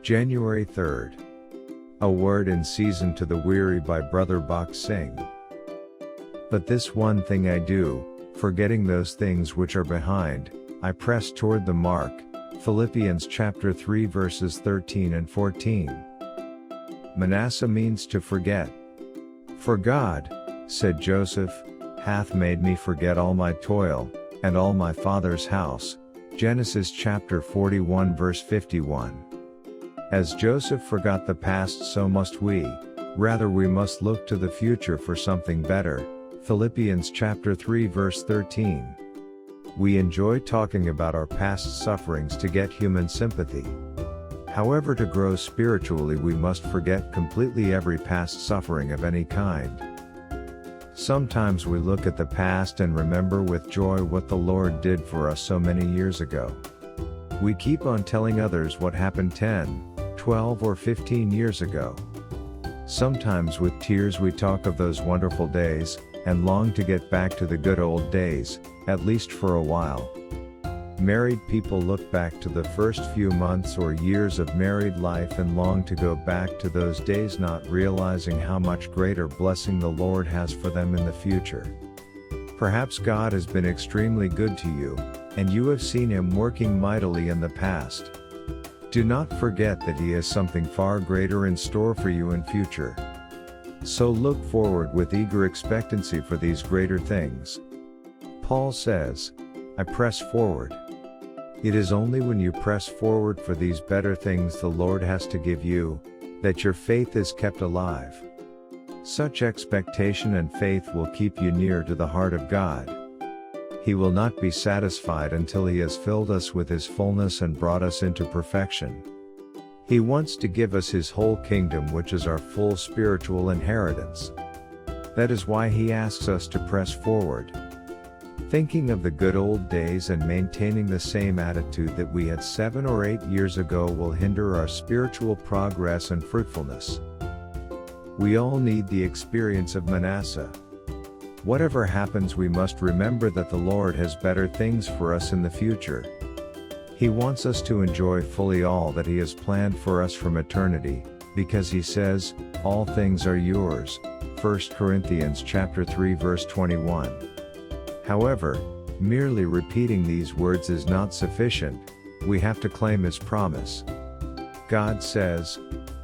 January 3rd. A Word in Season to the Weary by Brother Bakht Singh. But this one thing I do, forgetting those things which are behind, I press toward the mark. Philippians chapter 3 verses 13 and 14. Manasseh means to forget. For God, said Joseph, hath made me forget all my toil, and all my father's house. Genesis chapter 41 verse 51. As Joseph forgot the past, so must we. Rather, we must look to the future for something better. Philippians chapter 3 verse 13. We enjoy talking about our past sufferings to get human sympathy. However, to grow spiritually, we must forget completely every past suffering of any kind. Sometimes we look at the past and remember with joy what the Lord did for us so many years ago. We keep on telling others what happened 10, 12 or 15 years ago. Sometimes with tears we talk of those wonderful days, and long to get back to the good old days, at least for a while. Married people look back to the first few months or years of married life and long to go back to those days, not realizing how much greater blessing the Lord has for them in the future. Perhaps God has been extremely good to you, and you have seen Him working mightily in the past. Do not forget that He has something far greater in store for you in future. So look forward with eager expectancy for these greater things. Paul says, I press forward. It is only when you press forward for these better things the Lord has to give you, that your faith is kept alive. Such expectation and faith will keep you near to the heart of God. He will not be satisfied until He has filled us with His fullness and brought us into perfection. He wants to give us His whole kingdom, which is our full spiritual inheritance. That is why He asks us to press forward. Thinking of the good old days and maintaining the same attitude that we had 7 or 8 years ago will hinder our spiritual progress and fruitfulness. We all need the experience of Manasseh. Whatever happens, we must remember that the Lord has better things for us in the future. He wants us to enjoy fully all that He has planned for us from eternity, because He says, all things are yours. 1 Corinthians chapter 3 verse 21. However, merely repeating these words is not sufficient. We have to claim His promise. God says,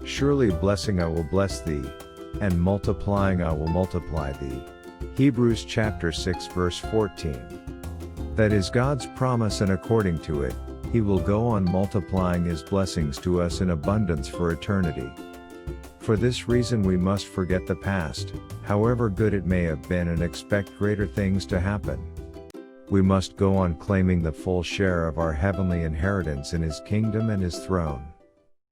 surely blessing I will bless thee, and multiplying I will multiply thee. Hebrews chapter 6 verse 14. That is God's promise, and according to it, He will go on multiplying His blessings to us in abundance for eternity. For this reason we must forget the past, however good it may have been, and expect greater things to happen. We must go on claiming the full share of our heavenly inheritance in His kingdom and His throne.